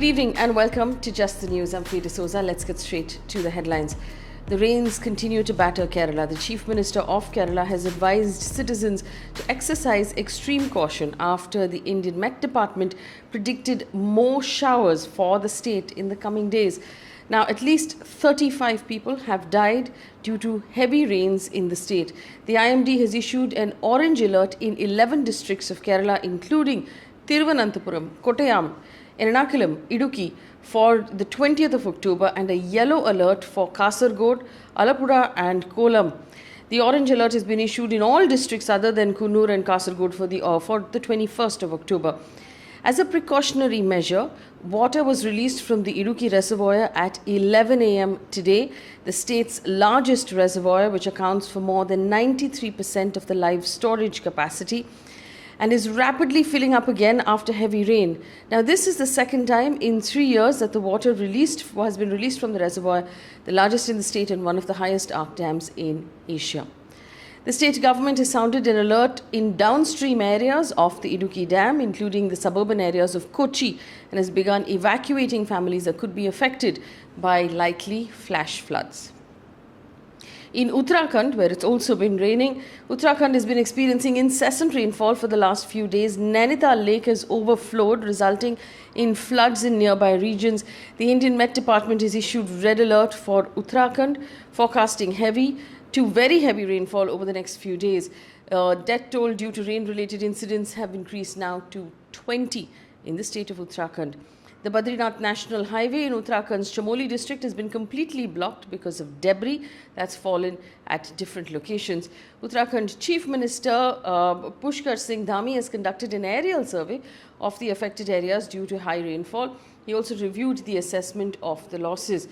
Good evening and welcome to Just the News. I'm Faye. Let's get straight to the headlines. The rains continue to batter Kerala. The Chief Minister of Kerala has advised citizens to exercise extreme caution after the Indian Met Department predicted more showers for the state in the coming days. Now, at least 35 people have died due to heavy rains in the state. The IMD has issued an orange alert in 11 districts of Kerala, including Thiruvananthapuram, Kottayam, Ernakulam, Idukki for the 20th of October, and a yellow alert for Kasaragod, Alappuzha and Kollam. The orange alert has been issued in all districts other than Kannur and Kasaragod for the 21st of October. As a precautionary measure, water was released from the Idukki reservoir at 11 a.m. today, the state's largest reservoir, which accounts for more than 93% of the live storage capacity, and is rapidly filling up again after heavy rain. Now, this is the second time in 3 years that the water has been released from the reservoir, the largest in the state and one of the highest arc dams in Asia. The state government has sounded an alert in downstream areas of the Idukki Dam, including the suburban areas of Kochi, and has begun evacuating families that could be affected by likely flash floods. In Uttarakhand, where it's also been raining, Uttarakhand has been experiencing incessant rainfall for the last few days. Nainital Lake has overflowed, resulting in floods in nearby regions. The Indian Met Department has issued red alert for Uttarakhand, forecasting heavy to very heavy rainfall over the next few days. Death toll due to rain-related incidents have increased now to 20 in the state of Uttarakhand. The Badrinath National Highway in Uttarakhand's Chamoli district has been completely blocked because of debris that's fallen at different locations. Uttarakhand Chief Minister Pushkar Singh Dhami has conducted an aerial survey of the affected areas due to high rainfall. He also reviewed the assessment of the losses.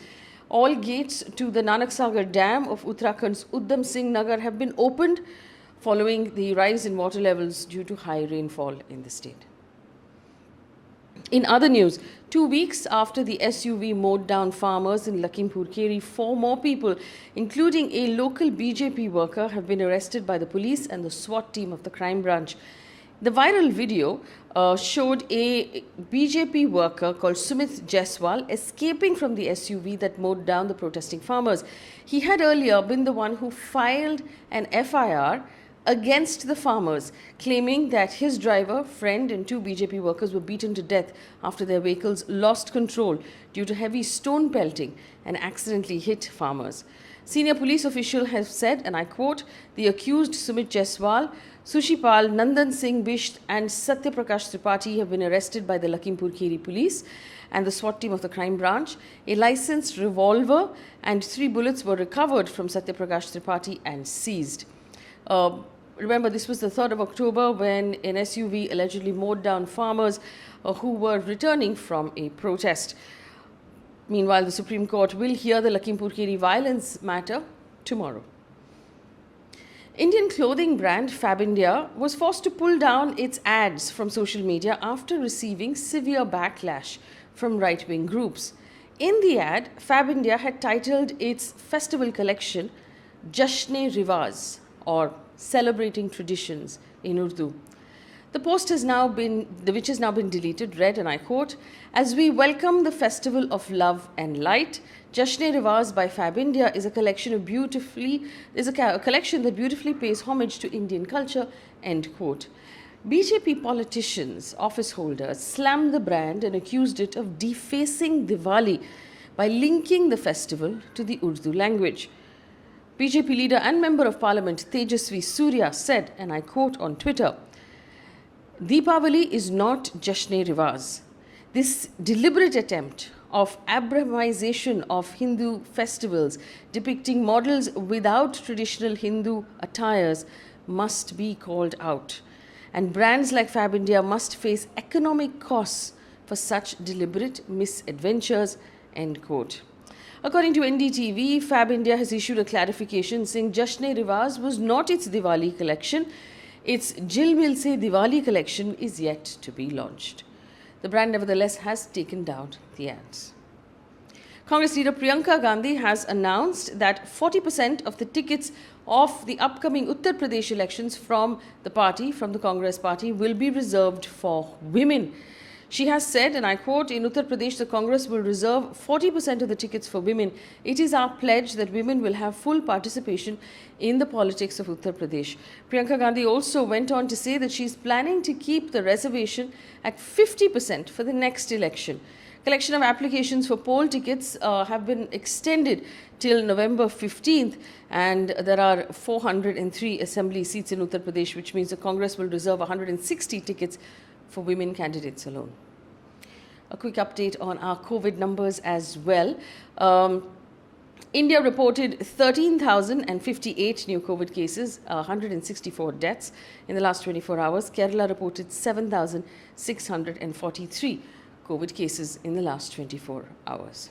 All gates to the Nanak Sagar Dam of Uttarakhand's Uddham Singh Nagar have been opened following the rise in water levels due to high rainfall in the state. In other news, 2 weeks after the SUV mowed down farmers in Lakhimpur Kheri, 4 more people, including a local BJP worker, have been arrested by the police and the SWAT team of the crime branch. The viral video showed a BJP worker called Sumit Jaiswal escaping from the SUV that mowed down the protesting farmers. He had earlier been the one who filed an FIR against the farmers, claiming that his driver, friend and 2 BJP workers were beaten to death after their vehicles lost control due to heavy stone pelting and accidentally hit farmers. Senior police official has said, and I quote, "The accused Sumit Jaiswal, Sushipal, Nandan Singh Bisht and Satyaprakash Tripathi have been arrested by the Lakhimpur Kheri police and the SWAT team of the crime branch. A licensed revolver and 3 bullets were recovered from Satyaprakash Tripathi and seized." Remember, this was the 3rd of October when an SUV allegedly mowed down farmers who were returning from a protest. Meanwhile, the Supreme Court will hear the Lakhimpur Kheri violence matter tomorrow. Indian clothing brand FabIndia was forced to pull down its ads from social media after receiving severe backlash from right-wing groups. In the ad, FabIndia had titled its festival collection Jashn-e-Riwaz, or Celebrating Traditions in Urdu. The post which has now been deleted, read, and I quote, "As we welcome the festival of love and light, Jashn-e-Riwaz by FabIndia is a collection that beautifully pays homage to Indian culture," end quote. BJP politicians, office holders, slammed the brand and accused it of defacing Diwali by linking the festival to the Urdu language. BJP leader and Member of Parliament Tejasvi Surya said, and I quote on Twitter, "Deepavali is not Jashn-e-Riwaz. This deliberate attempt of Abrahamization of Hindu festivals depicting models without traditional Hindu attires must be called out. And brands like FabIndia must face economic costs for such deliberate misadventures," end quote. According to NDTV, FabIndia has issued a clarification saying Jashn-e-Riwaz was not its Diwali collection. Its Jil Mil Se Diwali collection is yet to be launched. The brand nevertheless has taken down the ads. Congress leader Priyanka Gandhi has announced that 40% of the tickets of the upcoming Uttar Pradesh elections from the Congress party, will be reserved for women. She has said, and I quote, "In Uttar Pradesh, the Congress will reserve 40% of the tickets for women. It is our pledge that women will have full participation in the politics of Uttar Pradesh." Priyanka Gandhi also went on to say that she is planning to keep the reservation at 50% for the next election. Collection of applications for poll tickets have been extended till November 15th, and there are 403 assembly seats in Uttar Pradesh, which means the Congress will reserve 160 tickets for women candidates alone. A quick update on our COVID numbers as well. India reported 13,058 new COVID cases, 164 deaths in the last 24 hours. Kerala reported 7,643 COVID cases in the last 24 hours.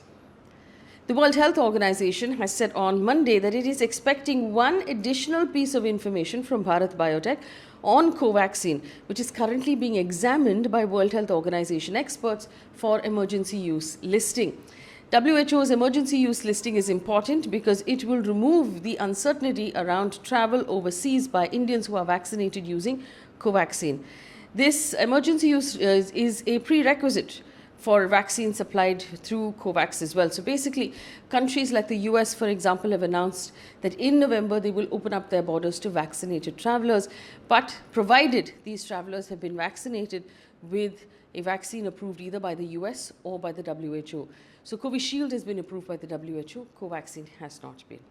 The World Health Organization has said on Monday that it is expecting one additional piece of information from Bharat Biotech on Covaxin, which is currently being examined by World Health Organization experts for emergency use listing. WHO's emergency use listing is important because it will remove the uncertainty around travel overseas by Indians who are vaccinated using Covaxin. This emergency use is a prerequisite for vaccines supplied through COVAX as well. So basically, countries like the US, for example, have announced that in November they will open up their borders to vaccinated travelers, but provided these travelers have been vaccinated with a vaccine approved either by the US or by the WHO. So Covishield has been approved by the WHO, Covaxin has not been.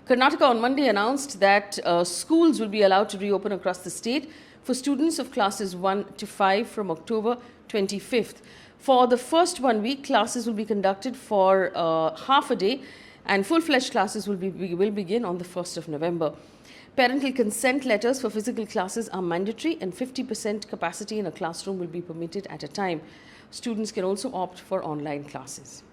Karnataka on Monday announced that schools will be allowed to reopen across the state for students of classes 1 to 5 from October 25th. For the first 1 week, classes will be conducted for half a day, and full-fledged classes will begin on the 1st of November. Parental consent letters for physical classes are mandatory, and 50% capacity in a classroom will be permitted at a time. Students can also opt for online classes.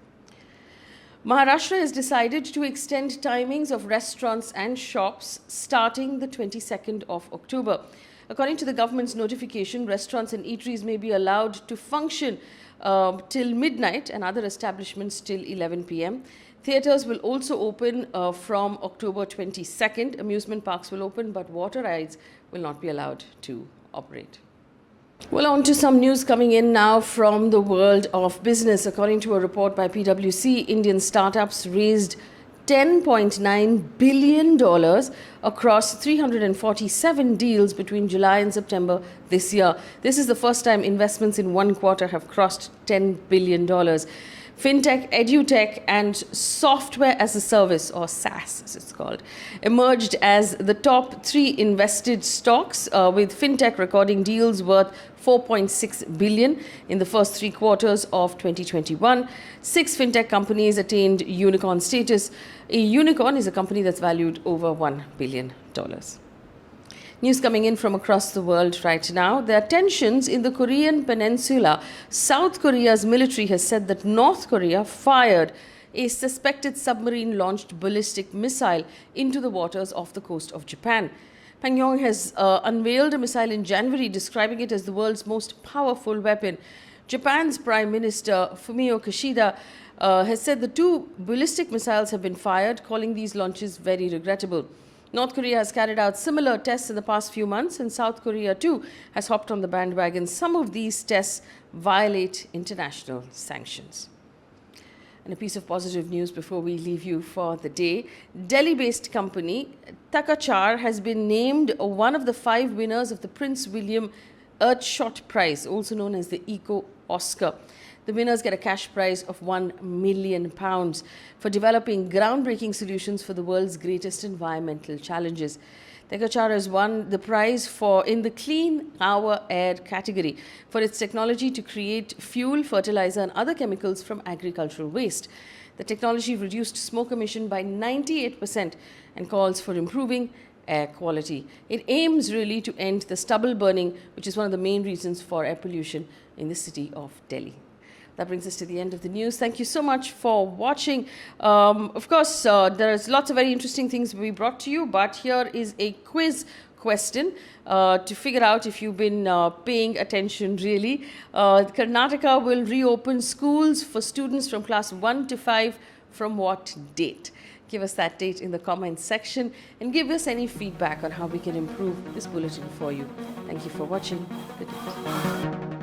Maharashtra has decided to extend timings of restaurants and shops starting the 22nd of October. According to the government's notification, restaurants and eateries may be allowed to function till midnight and other establishments till 11 p.m. Theatres will also open from October 22nd. Amusement parks will open, but water rides will not be allowed to operate. Well, on to some news coming in now from the world of business. According to a report by PwC, Indian startups raised $10.9 billion across 347 deals between July and September this year. This is the first time investments in one quarter have crossed $10 billion. Fintech, edutech, and software as a service, or SaaS as it's called, emerged as the top three invested stocks, with fintech recording deals worth $4.6 billion in the first 3 quarters of 2021. 6 fintech companies attained unicorn status. A unicorn is a company that's valued over $1 billion. News coming in from across the world right now. There are tensions in the Korean peninsula. South Korea's military has said that North Korea fired a suspected submarine-launched ballistic missile into the waters off the coast of Japan. Pyongyang has unveiled a missile in January, describing it as the world's most powerful weapon. Japan's Prime Minister Fumio Kishida has said the 2 ballistic missiles have been fired, calling these launches very regrettable. North Korea has carried out similar tests in the past few months, and South Korea too has hopped on the bandwagon. Some of these tests violate international sanctions. And a piece of positive news before we leave you for the day. Delhi-based company Takachar has been named one of the 5 winners of the Prince William Earthshot Prize, also known as the Eco Oscar. The winners get a cash prize of £1 million for developing groundbreaking solutions for the world's greatest environmental challenges. Takachar has won the prize in the Clean Our Air category for its technology to create fuel, fertilizer, and other chemicals from agricultural waste. The technology reduced smoke emission by 98% and calls for improving air quality. It aims really to end the stubble burning, which is one of the main reasons for air pollution in the city of Delhi. That brings us to the end of the news. Thank you so much for watching. Of course, there's lots of very interesting things we brought to you, but here is a quiz question to figure out if you've been paying attention really. Karnataka will reopen schools for students from class 1 to 5 from what date? Give us that date in the comments section and give us any feedback on how we can improve this bulletin for you. Thank you for watching. Good night.